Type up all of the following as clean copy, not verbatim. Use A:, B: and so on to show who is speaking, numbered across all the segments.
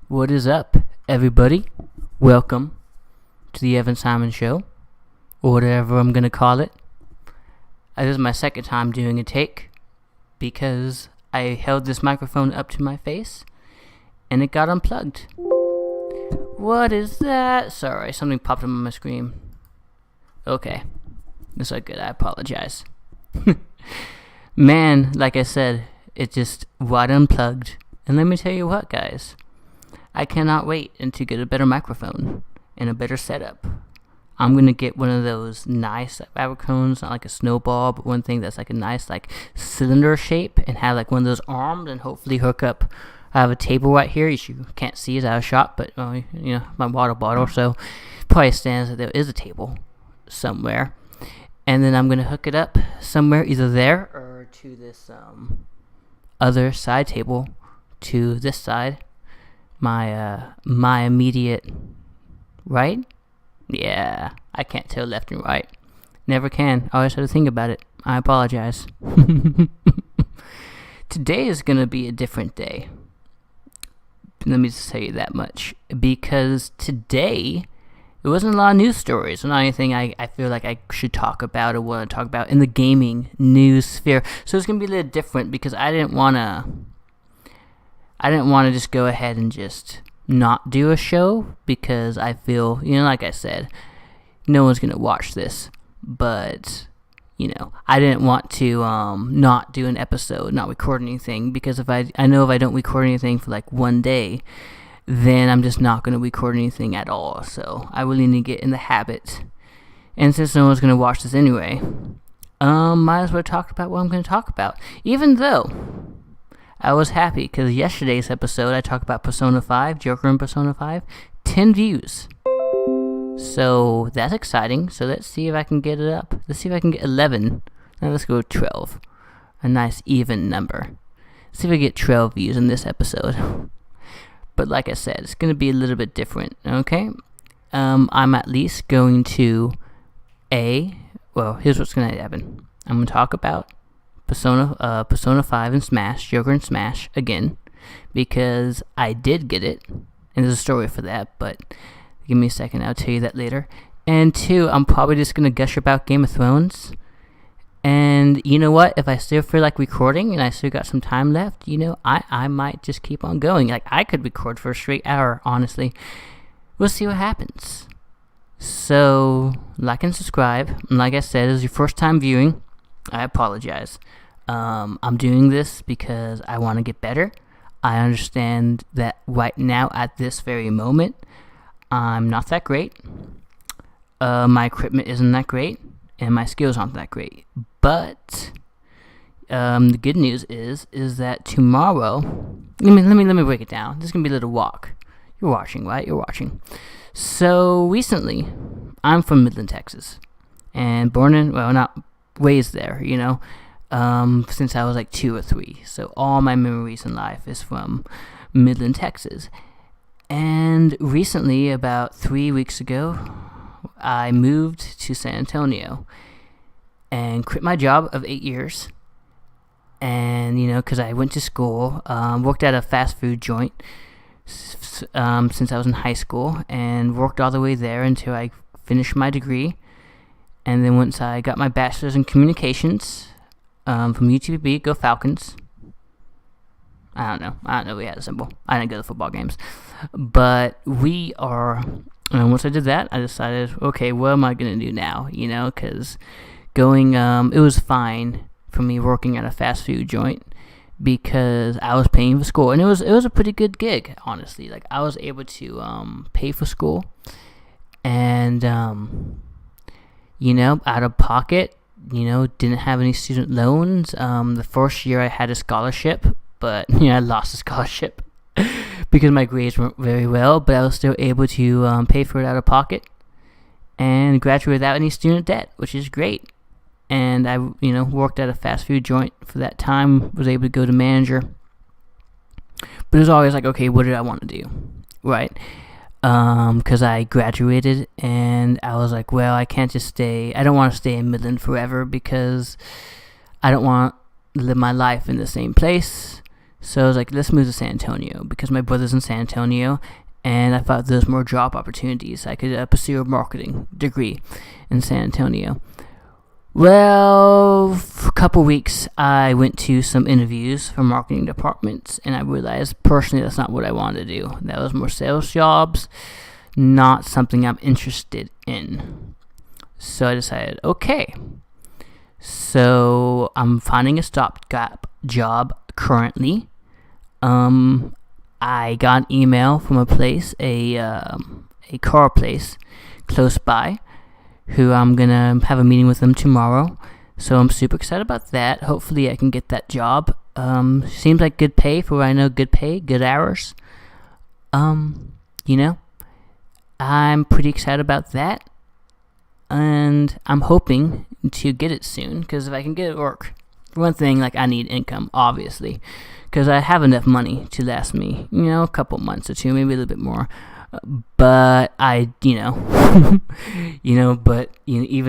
A: What is up, everybody? Welcome to the Evan Simon Show, or whatever I'm gonna call it. This is my second time doing a take because I held this microphone up to my face and it got unplugged. What is that? Sorry, something popped up on my screen. Okay, that's not good. I apologize. Man, like I said, it just got unplugged. And let me tell you what, guys. I cannot wait to get a better microphone and a better setup. I'm going to get one of those nice cones, not like a snowball, but one thing that's like a nice like cylinder shape and have like one of those arms and hopefully hook up. I have a table right here. You can't see as I was shot, but my water bottle, so probably stands that there is a table somewhere. And then I'm going to hook it up somewhere, either there or to this other side table to this side. My immediate right? Yeah, I can't tell left and right. Never can. I always have to think about it. I apologize. Today is going to be a different day. Let me just tell you that much. Because today, there wasn't a lot of news stories. Not anything I feel like I should talk about or want to talk about in the gaming news sphere. So it's going to be a little different because I didn't want to just go ahead and just not do a show because I feel, like I said, no one's going to watch this. But, I didn't want to not do an episode, not record anything, because I know if I don't record anything for like one day, then I'm just not going to record anything at all. So I really need to get in the habit. And since no one's going to watch this anyway, might as well talk about what I'm going to talk about. Even though I was happy because yesterday's episode I talked about Persona 5, Joker in Persona 5, 10 views. So that's exciting. So let's see if I can get it up. Let's see if I can get 11. Now let's go 12. A nice even number. Let's see if I get 12 views in this episode. But like I said, it's going to be a little bit different, okay? I'm at least going to here's what's going to happen. I'm going to talk about Persona 5 and Smash, Joker and Smash, again, because I did get it, and there's a story for that, but give me a second, I'll tell you that later. And 2, I'm probably just going to gush about Game of Thrones, and you know what, if I still feel like recording, and I still got some time left, I might just keep on going. Like, I could record for a straight hour, honestly. We'll see what happens. So, like and subscribe, and like I said, is your first time viewing, I apologize. I'm doing this because I want to get better. I understand that right now, at this very moment, I'm not that great. My equipment isn't that great, and my skills aren't that great. But the good news is that tomorrow. Let me break it down. This is gonna be a little walk. You're watching, right? You're watching. So recently, I'm from Midland, Texas, and not raised there, since I was like 2 or 3. So all my memories in life is from Midland, Texas. And recently, about 3 weeks ago, I moved to San Antonio and quit my job of 8 years. And, because I went to school, worked at a fast food joint since I was in high school, and worked all the way there until I finished my degree. And then once I got my bachelor's in communications from UTB, go Falcons. I don't know. We had a symbol. I didn't go to football games. But once I did that, I decided, okay, what am I going to do now? Because it was fine for me working at a fast food joint because I was paying for school. And it was a pretty good gig, honestly. Like, I was able to pay for school. And out of pocket, didn't have any student loans. The first year I had a scholarship, but, I lost the scholarship because my grades weren't very well, but I was still able to pay for it out of pocket and graduate without any student debt, which is great. And I, worked at a fast food joint for that time, was able to go to manager. But it was always like, okay, what did I want to do, right? Because I graduated and I was like, well, I don't want to stay in Midland forever because I don't want to live my life in the same place. So I was like, let's move to San Antonio because my brother's in San Antonio, and I thought there's more job opportunities. I could pursue a marketing degree in San Antonio. Well, for a couple weeks, I went to some interviews for marketing departments, and I realized personally that's not what I wanted to do. That was more sales jobs, not something I'm interested in. So I decided, okay. So I'm finding a stopgap job currently. I got an email from a place, a car place close by, who I'm gonna have a meeting with them tomorrow. So I'm super excited about that. Hopefully I can get that job. Seems like good pay for what I know. Good pay, good hours. I'm pretty excited about that, and I'm hoping to get it soon. Because if I can get it work, for one thing, like I need income, obviously, because I have enough money to last me, a couple months or two, maybe a little bit more. But I, even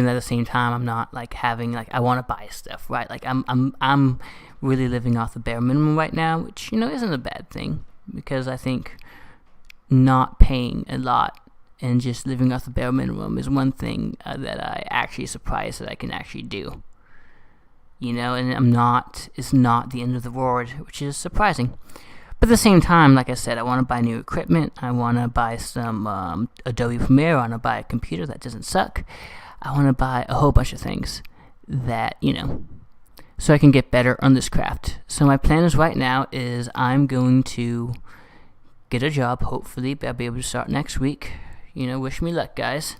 A: at the same time, I'm not like having like I want to buy stuff, right? Like I'm really living off the bare minimum right now, which isn't a bad thing, because I think not paying a lot and just living off the bare minimum is one thing that I actually surprised that I can actually do. And it's not the end of the world, which is surprising. But at the same time, like I said, I want to buy new equipment. I want to buy some Adobe Premiere. I want to buy a computer that doesn't suck. I want to buy a whole bunch of things that, so I can get better on this craft. So my plan is right now is I'm going to get a job, hopefully. I'll be able to start next week. Wish me luck, guys.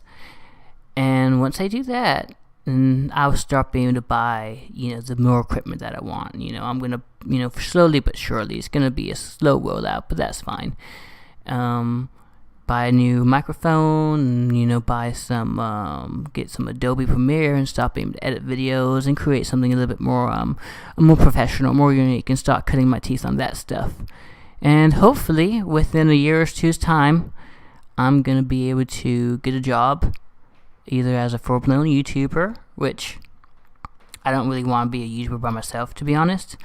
A: And once I do that, and I'll start being able to buy, the more equipment that I want. I'm going to, slowly but surely, it's going to be a slow rollout, but that's fine. Buy a new microphone, and, buy some, get some Adobe Premiere and start being able to edit videos and create something a little bit more professional, more unique, and start cutting my teeth on that stuff. And hopefully, within a year or two's time, I'm going to be able to get a job either as a full-blown YouTuber, which I don't really want to be a YouTuber by myself, to be honest.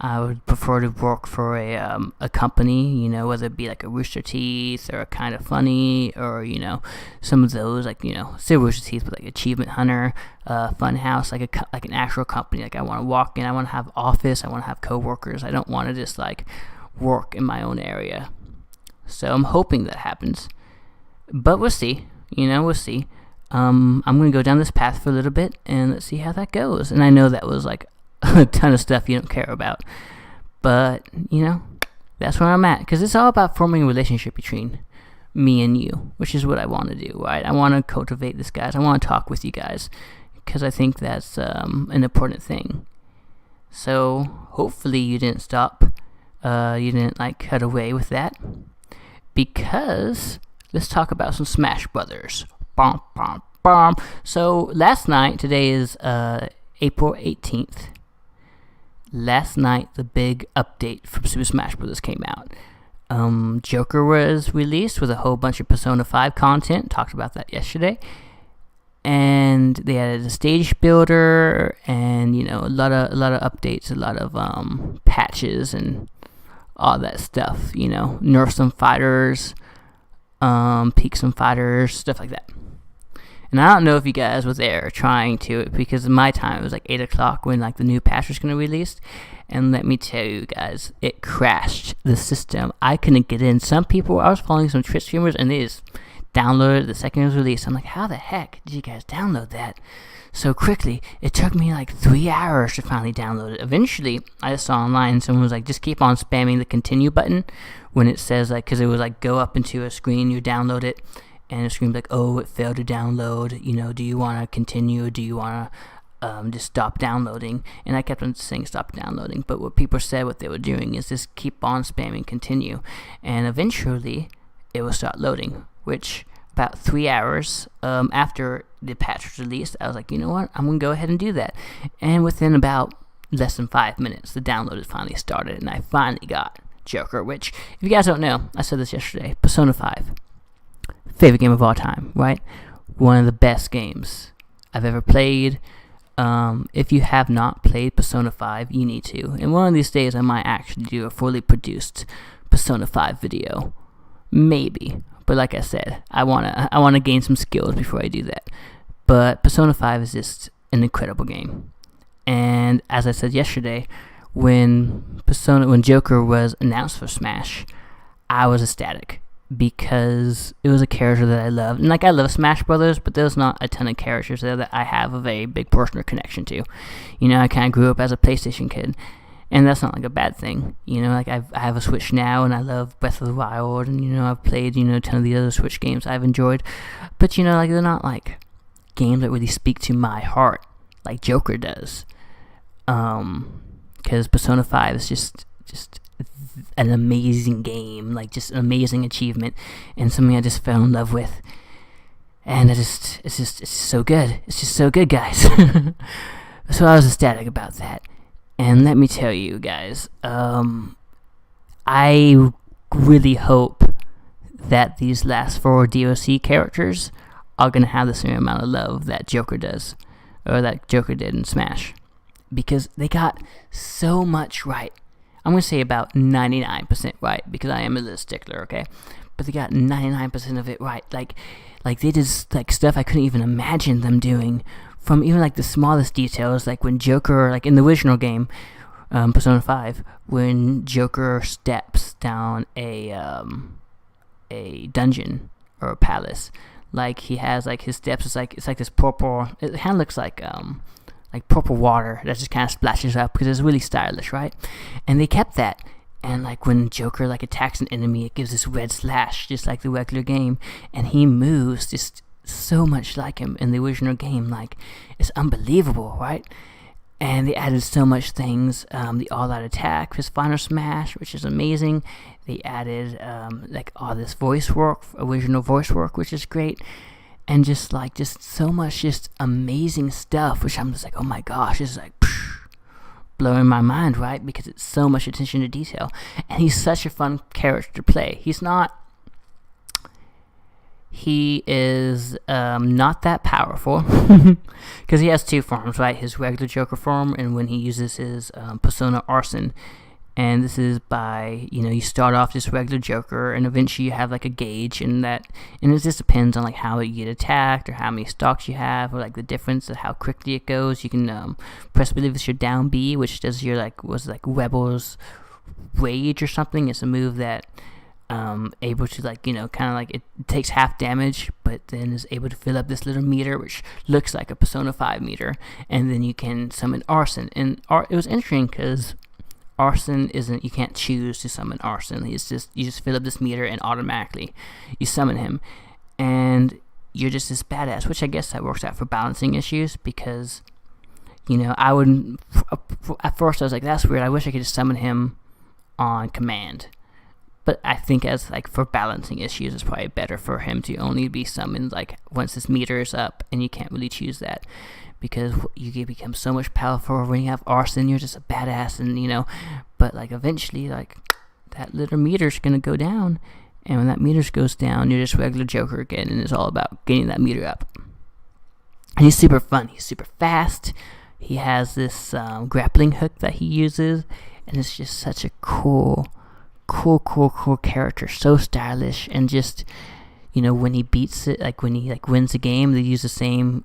A: I would prefer to work for a company, whether it be like a Rooster Teeth or a Kind of Funny, or some of those, like still Rooster Teeth, but like Achievement Hunter, Funhouse, like an actual company. Like I want to walk in, I want to have office, I want to have coworkers. I don't want to just like work in my own area. So I'm hoping that happens, but we'll see. We'll see. I'm going to go down this path for a little bit, and let's see how that goes. And I know that was like a ton of stuff you don't care about, but, that's where I'm at. Because it's all about forming a relationship between me and you, which is what I want to do, right? I want to cultivate this, guys. I want to talk with you guys, because I think that's an important thing. So, hopefully you didn't stop. You didn't, cut away with that. Because, let's talk about some Smash Brothers. So last night, today is April 18th. Last night, the big update from Super Smash Bros. Came out. Joker was released with a whole bunch of Persona 5 content. Talked about that yesterday. And they added a stage builder, and a lot of updates, a lot of patches and all that stuff. Nerf some fighters, peak some fighters, stuff like that. And I don't know if you guys were there trying to, because in my time it was like 8 o'clock when the new patch was going to be released. And let me tell you guys, it crashed the system. I couldn't get in. Some people, I was following some Twitch streamers, and they just downloaded the second it was released. I'm like, how the heck did you guys download that so quickly? It took me 3 hours to finally download it. Eventually, I just saw online, someone was like, just keep on spamming the continue button when it says, because it was go up into a screen, you download it. And the screen oh, it failed to download. Do you want to continue? Or do you want to just stop downloading? And I kept on saying stop downloading. But what people said, what they were doing is just keep on spamming continue. And eventually, it will start loading. Which, about 3 hours after the patch was released, I was like, you know what? I'm going to go ahead and do that. And within about less than 5 minutes, the download had finally started. And I finally got Joker. Which, if you guys don't know, I said this yesterday, Persona 5. Favorite game of all time, right? One of the best games I've ever played. If you have not played Persona 5, you need to. And one of these days, I might actually do a fully produced Persona 5 video. Maybe. But like I said, I wanna gain some skills before I do that. But Persona 5 is just an incredible game. And as I said yesterday, when Joker was announced for Smash, I was ecstatic because it was a character that I loved. And like, I love Smash Brothers, but there's not a ton of characters there that I have a very big personal connection to. You know, I kind of grew up as a PlayStation kid, and that's not like a bad thing. You know, like I have a Switch now, and I love Breath of the Wild, and you know, I've played, you know, a ton of the other Switch games I've enjoyed. But you know, like, they're not like games that really speak to my heart like Joker does. Because Persona 5 is just an amazing game, like just an amazing achievement, and something I just fell in love with. And it's just so good. It's just so good, guys. So I was ecstatic about that. And let me tell you guys, I really hope that these last 4 DLC characters are gonna have the same amount of love that Joker does, or that Joker did in Smash, because they got so much right. I'm going to say about 99% right, because I am a little stickler, okay? But they got 99% of it right. Like they did like stuff I couldn't even imagine them doing, from even like the smallest details, like when Joker, like in the original game, Persona 5, when Joker steps down a dungeon or a palace, like he has like his steps, it's like this purple, it kind of looks like purple water that just kind of splashes up because it's really stylish, right? And they kept that. And like when Joker like attacks an enemy, it gives this red slash just like the regular game, and he moves just so much like him in the original game. Like, it's unbelievable, right? And they added so much things. The all-out attack, his final smash, which is amazing. They added like all this voice work, original voice work, which is great. And just so much just amazing stuff, which I'm just like, oh my gosh, this is like blowing my mind, right? Because it's so much attention to detail. And he's such a fun character to play. He is not that powerful, because he has 2 forms, right? His regular Joker form, and when he uses his Persona Arson. And this is by, you know, you start off just regular Joker, and eventually you have like a gauge, and it just depends on like how you get attacked, or how many stocks you have, or like the difference of how quickly it goes. You can press, I believe it's your down B, which does your Rebel's Rage or something. It's a move that able to, like, you know, kind of like it takes half damage, but then is able to fill up this little meter, which looks like a Persona 5 meter. And then you can summon Arson, and it was interesting because Arson isn't, you can't choose to summon Arson. You just fill up this meter and automatically you summon him, and you're just this badass, which I guess that works out for balancing issues, because, you know, I wouldn't, at first I was like, that's weird, I wish I could just summon him on command. But I think as like for balancing issues, it's probably better for him to only be summoned like once his meter is up, and you can't really choose that, because you can become so much powerful when you have Arson. You're just a badass, and you know, but like eventually, like that little meter's gonna go down, and when that meter goes down, you're just regular Joker again, and it's all about getting that meter up. And he's super fun. He's super fast. He has this grappling hook that he uses, and it's just such a cool character. So stylish, and just, you know, when he beats it, like when he like wins the game, they use the same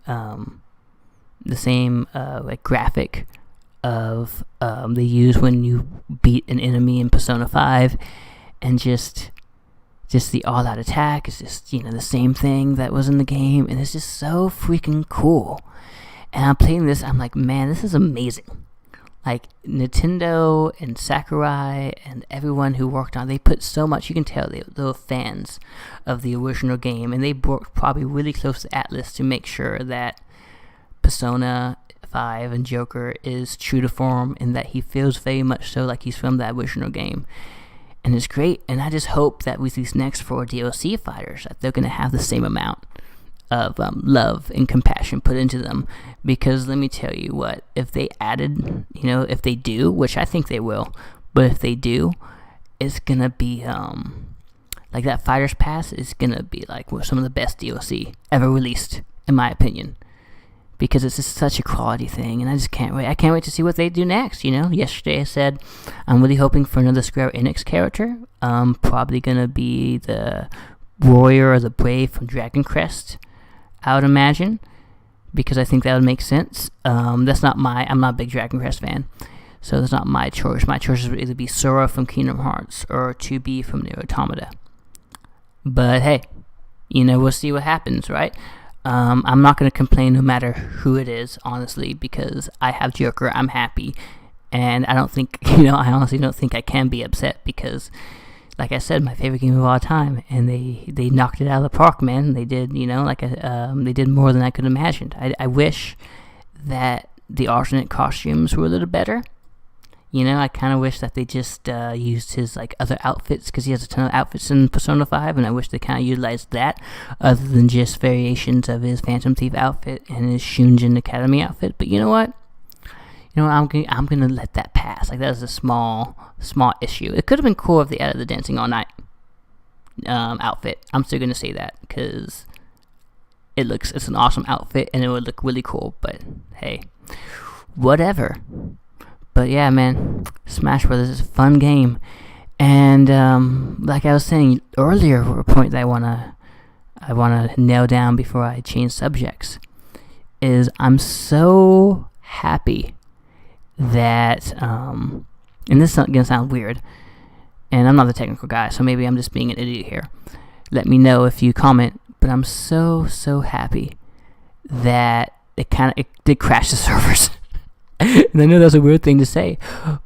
A: like graphic of they use when you beat an enemy in Persona 5, and just the all-out attack is just, you know, the same thing that was in the game, and it's just so freaking cool. And I'm playing this, I'm like, man, this is amazing. Like, Nintendo and Sakurai and everyone who worked on it, they put so much, you can tell they were fans of the original game, and they worked probably really close to Atlas to make sure that Persona 5 and Joker is true to form, and that he feels very much so like he's from that original game. And it's great, and I just hope that with these next 4 DLC fighters, that they're going to have the same amount of love and compassion put into them. Because let me tell you what, if they added, you know, if they do, which I think they will, but if they do, it's going to be, like that Fighters Pass is going to be like some of the best DLC ever released, in my opinion. because it's just such a quality thing, and I just can't wait. I can't wait to see what they do next. Yesterday I said I'm really hoping for another Square Enix character. Probably gonna be the warrior or the brave from Dragon Crest, I would imagine, because I think that would make sense. I'm not a big Dragon Crest fan, so that's not my choice. My choice would either be Sora from Kingdom Hearts or 2B from Nier Automata. But hey, we'll see what happens, right? I'm not going to complain no matter who it is, honestly, because I have Joker, I'm happy, and I don't think, I honestly don't think I can be upset because, like I said, my favorite game of all time, and they knocked it out of the park, man. They did, they did more than I could imagine. I wish that the alternate costumes were a little better. I kind of wish that they just used his other outfits, because he has a ton of outfits in Persona 5, and I wish they kind of utilized that other than just variations of his Phantom Thief outfit and his Shunjin Academy outfit. But you know what? I'm gonna let that pass. That was a small issue. It could have been cool if they added the Dancing All Night outfit. I'm still gonna say that because it's an awesome outfit and it would look really cool. But hey, whatever. But yeah, man, Smash Brothers is a fun game, and like I was saying earlier, a point that I wanna nail down before I change subjects is I'm so happy that and this is gonna sound weird, and I'm not the technical guy, so maybe I'm just being an idiot here. Let me know if you comment. But I'm so happy that it did crash the servers. And I know that's a weird thing to say,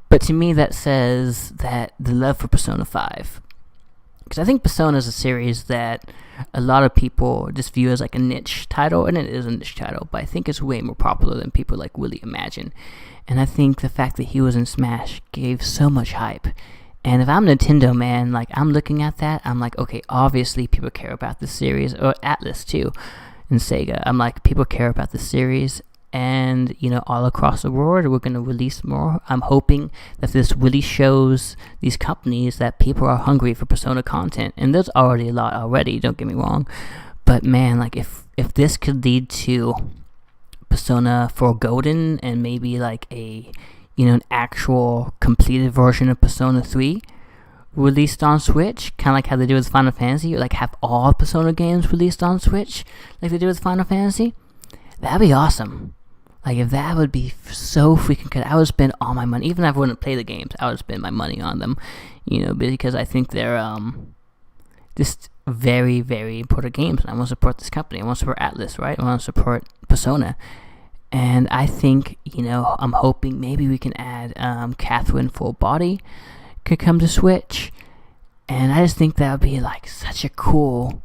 A: but to me that says that the love for Persona 5, because I think Persona is a series that a lot of people just view as a niche title, and it is a niche title, but I think it's way more popular than people really imagine. And I think the fact that he was in Smash gave so much hype. And if I'm Nintendo, man, I'm looking at that, I'm like, okay, obviously people care about this series, or Atlas too, and Sega. I'm like, people care about the series, and all across the world we're going to release more. I'm hoping that this really shows these companies that people are hungry for Persona content, and there's already a lot already, don't get me wrong, but man, if this could lead to Persona 4 Golden and maybe an actual completed version of Persona 3 released on Switch, kind of like how they do with Final Fantasy, or have all Persona games released on Switch like they do with Final Fantasy, that'd be awesome. If that would be so freaking good, I would spend all my money. Even if I wouldn't play the games, I would spend my money on them, because I think they're just very, very important games. And I want to support this company. I want to support Atlas, right? I want to support Persona. And I think, I'm hoping maybe we can add Catherine Full Body could come to Switch. And I just think that would be such a cool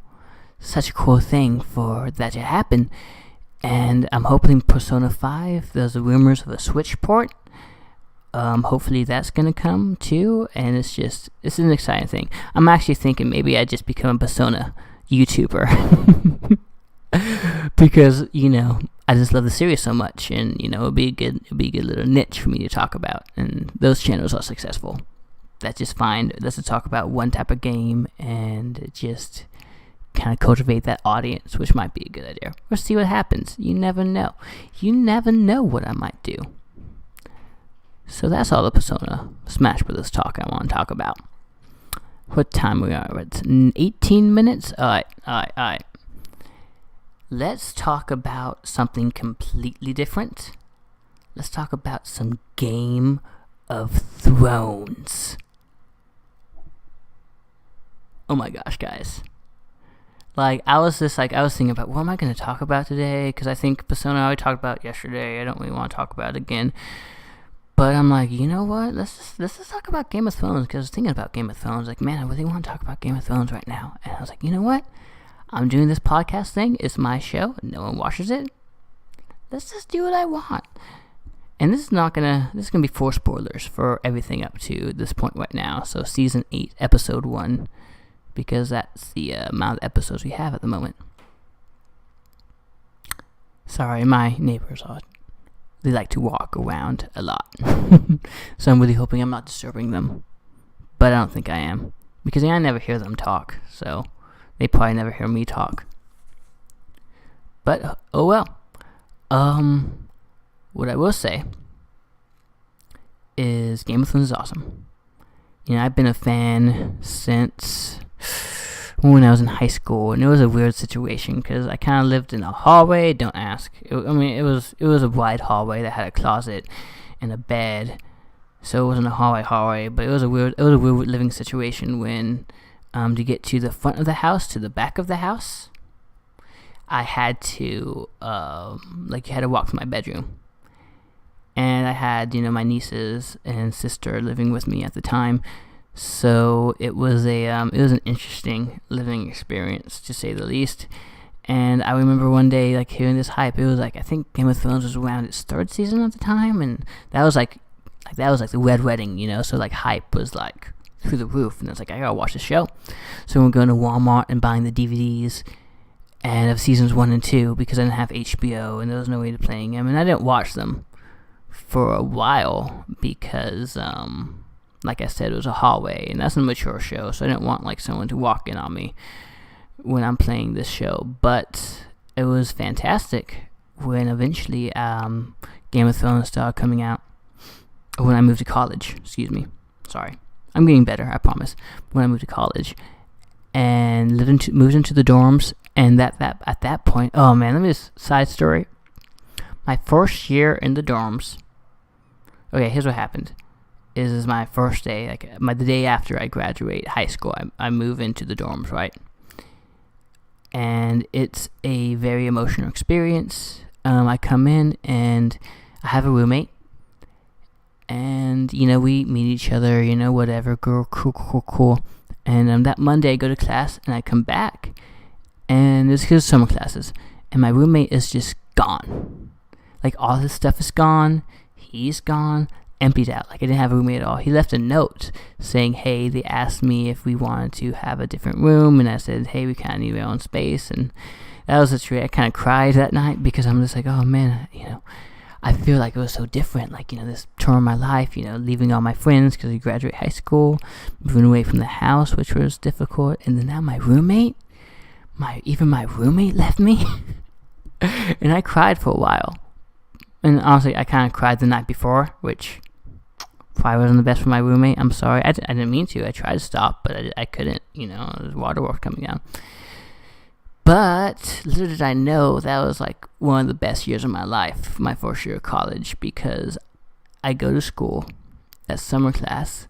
A: thing for that to happen. And I'm hoping Persona 5, there's rumors of a Switch port. Hopefully that's going to come too. And it's an exciting thing. I'm actually thinking maybe I just become a Persona YouTuber. Because, I just love the series so much. And, it'd be a good little niche for me to talk about. And those channels are successful. That's just fine. Let's talk about one type of game and just kind of cultivate that audience, which might be a good idea. We'll see what happens. You never know. You never know what I might do. So that's all the Persona Smash Brothers talk I want to talk about. What time we are? It's 18 minutes? Alright. Let's talk about something completely different. Let's talk about some Game of Thrones. Oh my gosh, guys. I was thinking about, what am I going to talk about today? Because I think Persona I already talked about yesterday. I don't really want to talk about it again. But I'm like, you know what? Let's just talk about Game of Thrones. Because I was thinking about Game of Thrones. Man, I really want to talk about Game of Thrones right now. And I was like, you know what? I'm doing this podcast thing. It's my show. No one watches it. Let's just do what I want. And this is going to be 4 spoilers for everything up to this point right now. So Season 8, Episode 1. Because that's the amount of episodes we have at the moment. Sorry, my neighbors they like to walk around a lot. So I'm really hoping I'm not disturbing them. But I don't think I am. Because I never hear them talk. So they probably never hear me talk. But, oh well. What I will say is Game of Thrones is awesome. I've been a fan since when I was in high school, and it was a weird situation because I kind of lived in a hallway. Don't ask. It was a wide hallway that had a closet and a bed, so it wasn't a hallway, but it was a weird living situation when to get to the front of the house to the back of the house, I had to you had to walk to my bedroom. And I had, my nieces and sister living with me at the time, so it was an interesting living experience, to say the least. And I remember one day, hearing this hype. It was I think Game of Thrones was around its third season at the time, and that was the Red Wedding, so hype was through the roof, and I was I gotta watch the show. So we're going to Walmart and buying the DVDs and of seasons 1 and 2 because I didn't have HBO and there was no way to playing them, and I didn't watch them for a while because like I said, it was a hallway and that's a mature show, so I didn't want someone to walk in on me when I'm playing this show. But it was fantastic when eventually Game of Thrones started coming out. When I moved to college, sorry, I'm getting better, I promise. When I moved to college and moved into the dorms, and at that point, oh man, let me just side story. My first year in the dorms. Okay, here's what happened. Is my first day, the day after I graduate high school, I move into the dorms, right? And it's a very emotional experience. I come in and I have a roommate, and we meet each other, whatever, girl, cool. And that Monday I go to class and I come back, and it's because summer classes, and my roommate is just gone. All his stuff is gone. He's gone, emptied out. I didn't have a roommate at all. He left a note saying, hey, they asked me if we wanted to have a different room, and I said, hey, we kind of need our own space. And that was the truth. I kind of cried that night because I'm just oh man, I feel like it was so different. This term of my life, leaving all my friends because we graduate high school, moving away from the house, which was difficult, and then now my roommate left me. And I cried for a while. And honestly, I kind of cried the night before, which probably wasn't the best for my roommate. I'm sorry. I didn't mean to. I tried to stop, but I couldn't. There's waterworks coming down. But little did I know that was one of the best years of my life, my first year of college, because I go to school, that summer class,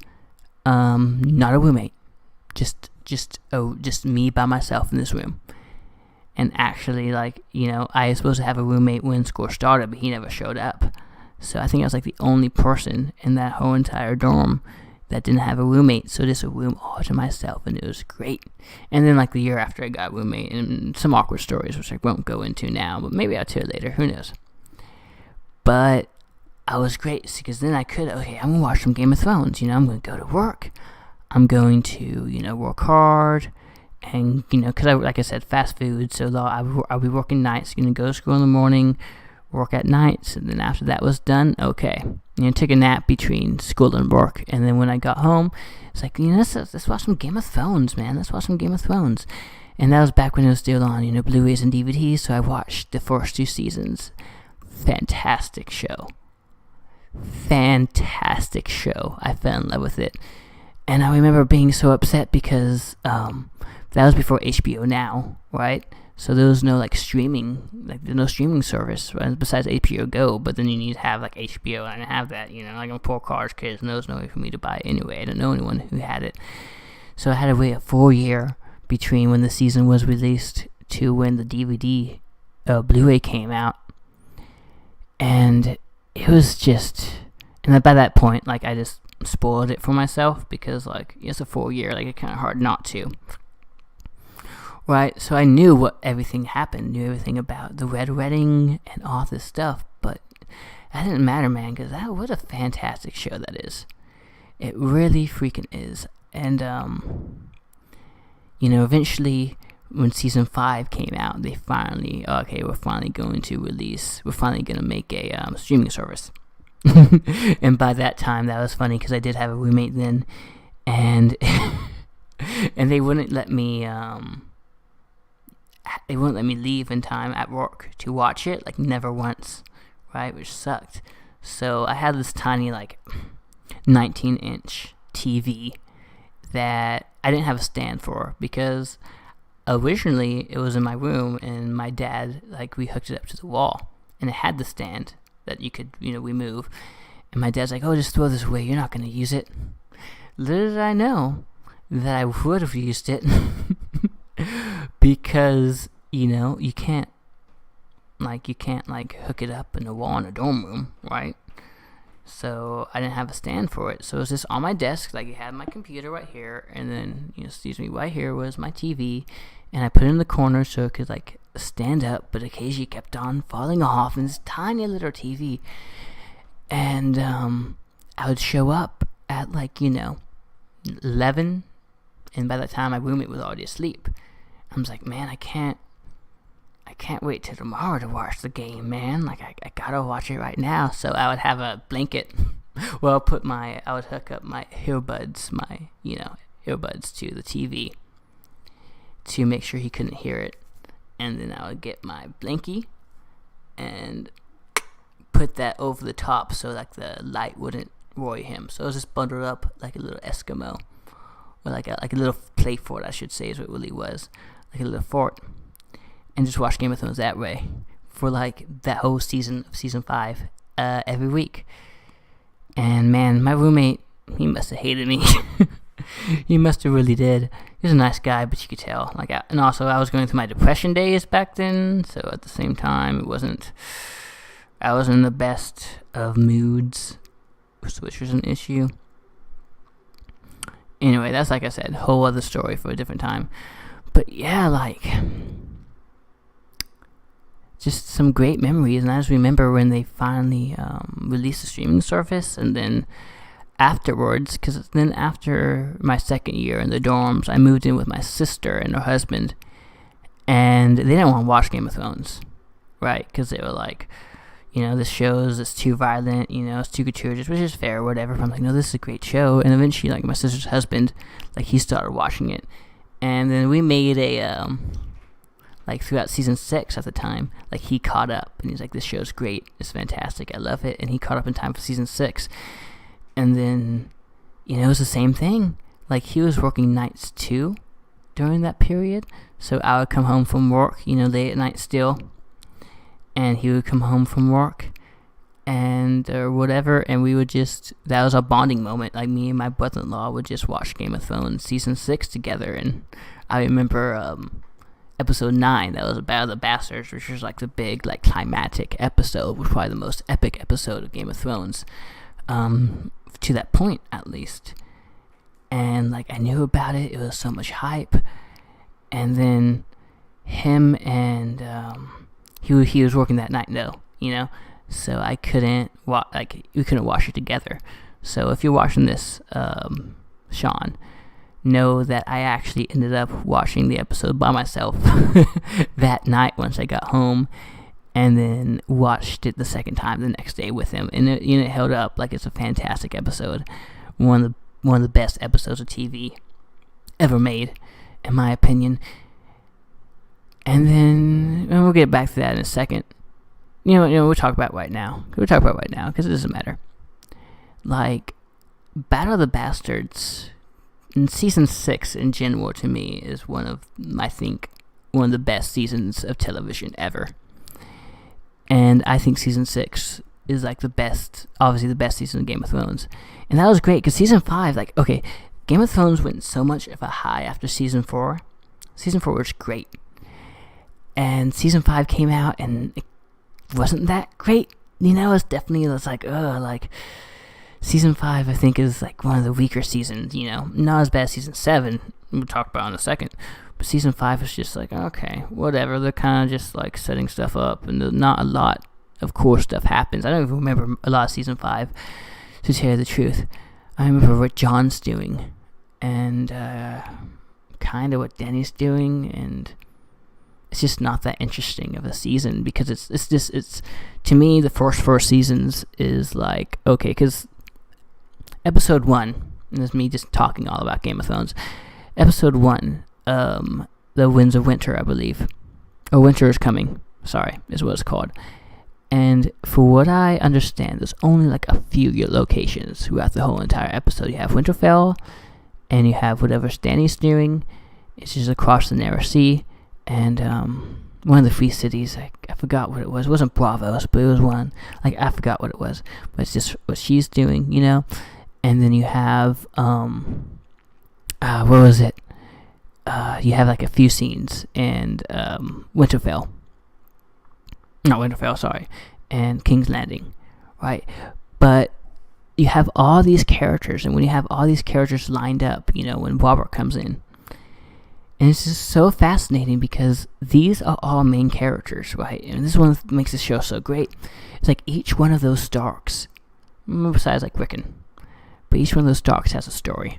A: not a roommate, just me by myself in this room. And actually, I was supposed to have a roommate when school started, but he never showed up. So I think I was the only person in that whole entire dorm that didn't have a roommate. So just a room all to myself, and it was great. And then the year after, I got a roommate, and some awkward stories, which I won't go into now, but maybe I'll tell you later. Who knows? But I was great because then I'm gonna watch some Game of Thrones. I'm gonna go to work. I'm going to work hard. And, because like I said, fast food, so I'll be working nights, go to school in the morning, work at nights, and then after that was done, okay. Take a nap between school and work, and then when I got home, it's let's watch some Game of Thrones, man, let's watch some Game of Thrones. And that was back when it was still on, Blu-rays and DVDs, so I watched the first 2 seasons. Fantastic show. I fell in love with it. And I remember being so upset because, that was before HBO Now, right? So there was no streaming, there's no streaming service, right? Besides HBO Go. But then you need to have HBO, and I didn't have that. I'm a poor college kid, and there was no way for me to buy it anyway. I didn't know anyone who had it, so I had to wait a full year between when the season was released to when the DVD, Blu-ray came out, and it was just, and by that point, I just spoiled it for myself because it's a full year, it's kind of hard not to. Right, so I knew what everything happened, knew everything about the Red Wedding and all this stuff, but that didn't matter, man, because what a fantastic show that is. It really freaking is. And, eventually, when season 5 came out, they finally, we're finally going to make a streaming service. And by that time, that was funny, because I did have a roommate then, and and they wouldn't let me, they wouldn't let me leave in time at work to watch it, like never once, right? Which sucked. So I had this tiny, like, 19-inch TV that I didn't have a stand for, because originally it was in my room, and my dad, like, we hooked it up to the wall, and it had the stand that you could, remove. And my dad's like, oh, just throw this away, you're not going to use it. Little did I know that I would have used it. Because, you can't hook it up in the wall in a dorm room, right? So I didn't have a stand for it. So it was just on my desk, like, it had my computer right here, and then, right here was my TV, and I put it in the corner so it could, like, stand up, but occasionally kept on falling off in this tiny little TV. And I would show up at, 11, and by that time my roommate was already asleep. I was like, man, I can't wait till tomorrow to watch the game, man. Like, I gotta watch it right now. So I would have a blanket. Well, I would hook up my earbuds to the TV to make sure he couldn't hear it. And then I would get my blankie and put that over the top so, like, the light wouldn't roy him. So it was just bundled up like a little Eskimo, or like a little play fort, I should say, is what it really was, like a little fort, and just watch Game of Thrones that way for, like, that whole season of season 5, every week. And man, my roommate, he must have hated me. He must have really did. He was a nice guy, but you could tell. And also I was going through my depression days back then, so at the same time, I wasn't in the best of moods, which was an issue. Anyway, that's, like I said, whole other story for a different time. But yeah, like, just some great memories. And I just remember when they finally released the streaming service, and then afterwards, because then after my second year in the dorms, I moved in with my sister and her husband, and they didn't want to watch Game of Thrones, right? Because they were like, this show is too violent, it's too gratuitous, which is fair, whatever. But I'm like, no, this is a great show. And eventually, like, my sister's husband, like, he started watching it. And then we made a, throughout season 6 at the time, like, he caught up. And he's like, this show's great. It's fantastic. I love it. And he caught up in time for season 6. And then, it was the same thing. Like, he was working nights, too, during that period. So I would come home from work, late at night still. And he would come home from work or whatever, and we would that was our bonding moment. Like, me and my brother-in-law would just watch Game of Thrones season 6 together. And I remember episode 9, that was Battle of the Bastards, which was, like, the big, like, climatic episode, was probably the most epic episode of Game of Thrones, to that point, at least. And, like, I knew about it. It was so much hype. And then him and he was working that night, though, so I couldn't we couldn't watch it together. So if you're watching this, Sean, know that I actually ended up watching the episode by myself that night once I got home, and then watched it the second time the next day with him, and it held up. Like, it's a fantastic episode, one of the best episodes of TV ever made, in my opinion. And then we'll get back to that in a second. We'll talk about it right now. Because it doesn't matter. Like, Battle of the Bastards in season 6 in general, to me, is one of the best seasons of television ever. And I think season 6 is, like, obviously the best season of Game of Thrones. And that was great, because season 5, like, okay, Game of Thrones went so much of a high after season 4. Season 4 was great. And season 5 came out, and it wasn't that great. It's definitely, like, season 5, I think, is, like, one of the weaker seasons, Not as bad as season 7, we'll talk about in a second. But season 5 is just like, okay, whatever. They're kind of just, like, setting stuff up, and not a lot of cool stuff happens. I don't even remember a lot of season 5, to tell you the truth. I remember what John's doing, and kind of what Danny's doing, and it's just not that interesting of a season, because it's to me, the first 4 seasons is like, okay, because episode 1, and this is me just talking all about Game of Thrones, episode 1, the Winds of Winter, I believe, or Winter is Coming. Sorry, is what it's called. And for what I understand, there's only like a few locations throughout the whole entire episode. You have Winterfell, and you have whatever Stanny's steering. It's just across the Narrow Sea, and one of the free cities. I forgot what it was. It wasn't Bravos, but it was one. Like, I forgot what it was, but it's just what she's doing, you know. And then you have what was it? You have like a few scenes and Winterfell. Not Winterfell, sorry, and King's Landing, right? But you have all these characters, and when you have all these characters lined up, you know, when Robert comes in, and it's just so fascinating because these are all main characters, right? And this is what makes the show so great. It's like each one of those Starks, besides like Rickon, but each one of those Starks has a story,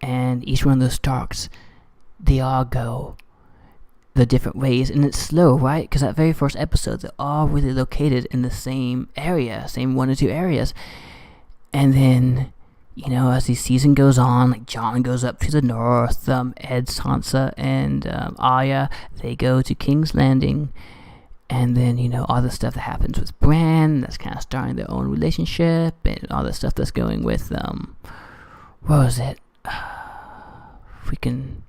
A: and each one of those Starks, they all go the different ways, and it's slow, right? Because that very first episode, they're all really located in the same area, same one or two areas, and then, you know, as the season goes on, like Jon goes up to the north, Ed, Sansa, and Arya, they go to King's Landing, and then, you know, all the stuff that happens with Bran, that's kind of starting their own relationship, and all the stuff that's going with, what was it? Freaking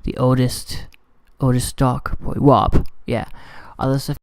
A: the oldest Stark boy, Robb. Yeah, all the stuff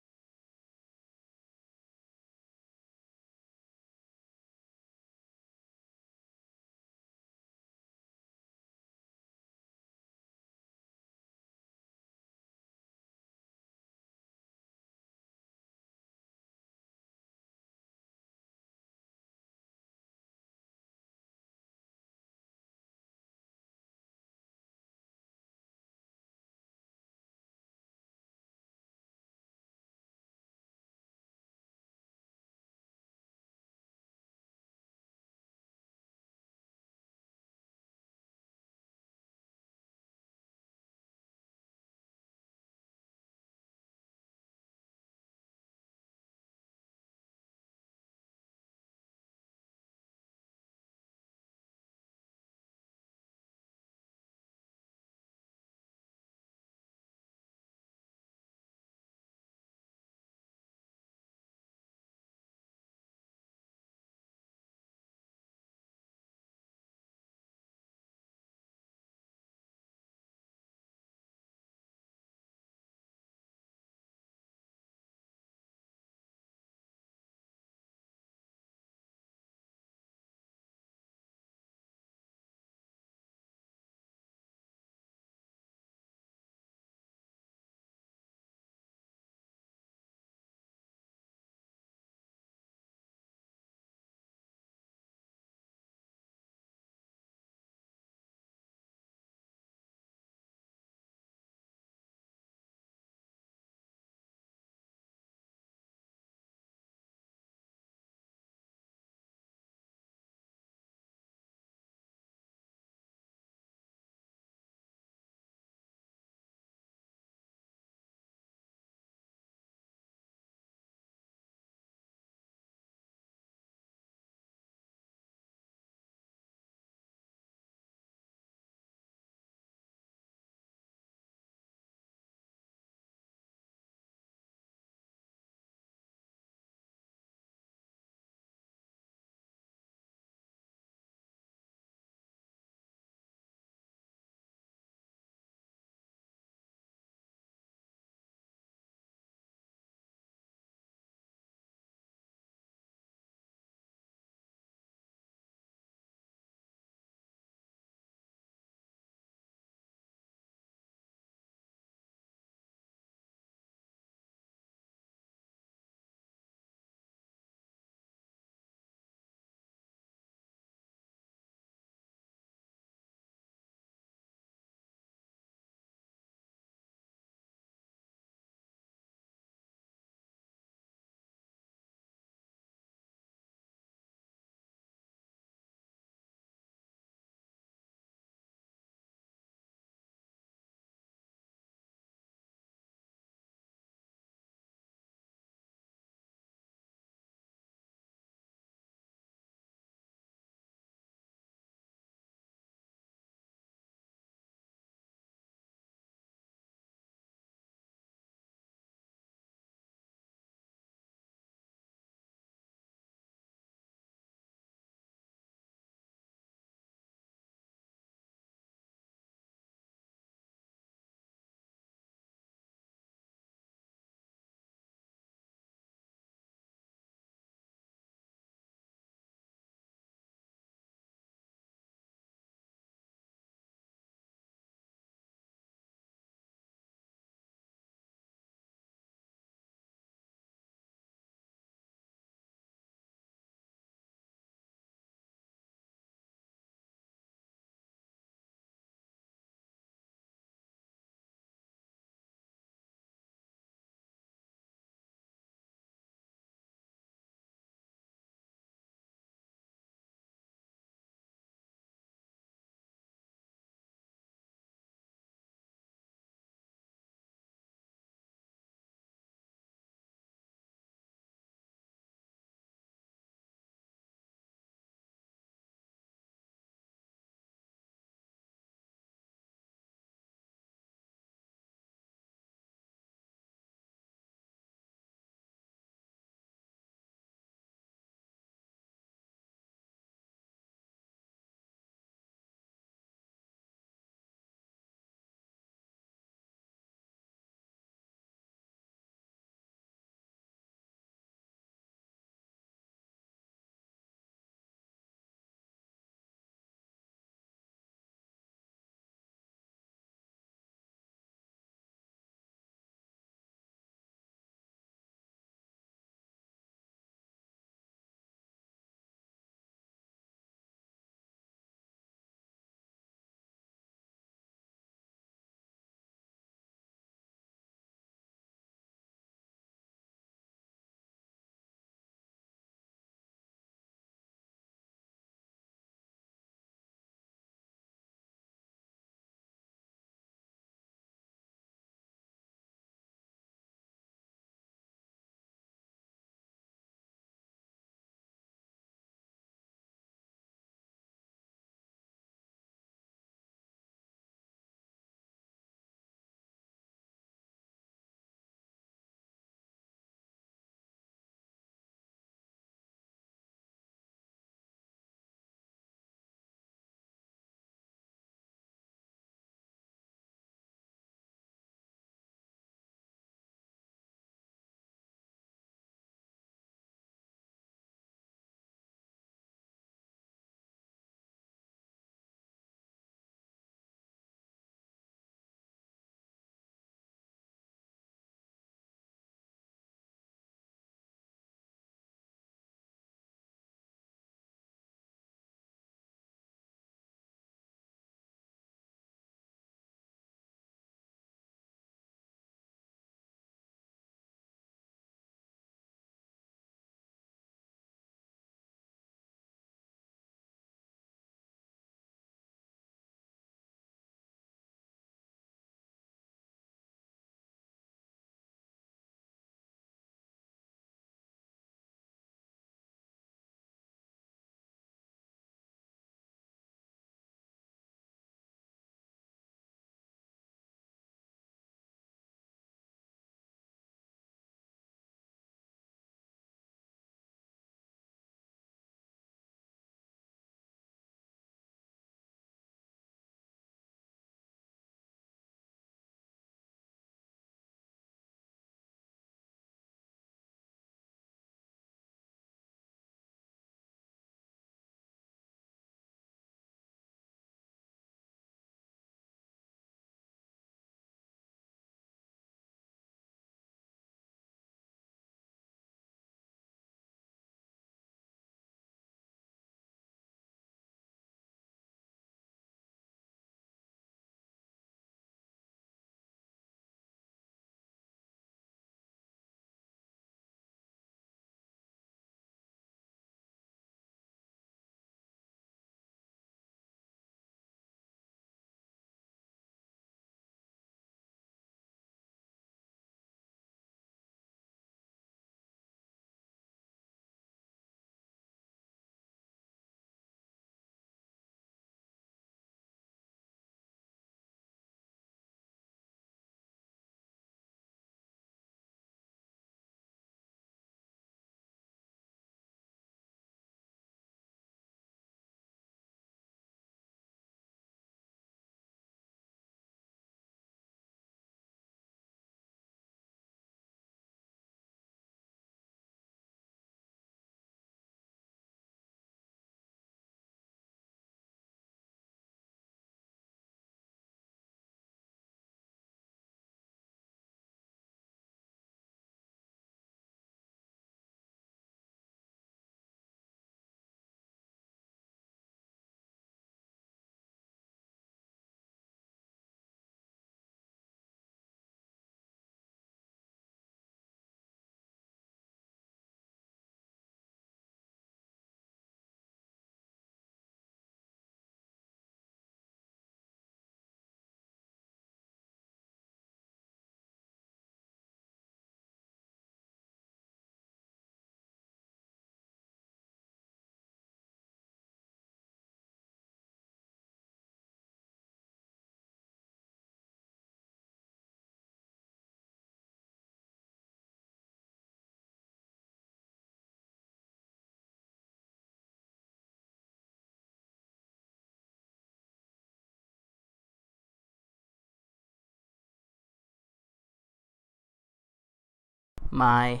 A: my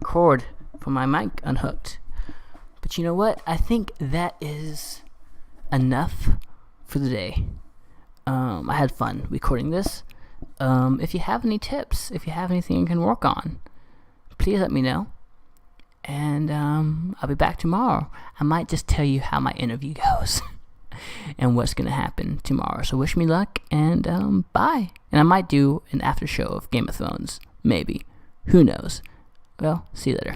A: cord for my mic unhooked. But you know what? I think that is enough for the day. I had fun recording this. If you have any tips, if you have anything you can work on, please let me know. And I'll be back tomorrow. I might just tell you how my interview goes and what's going to happen tomorrow. So wish me luck, and bye. And I might do an after show of Game of Thrones. Maybe. Who knows? Well, see you later.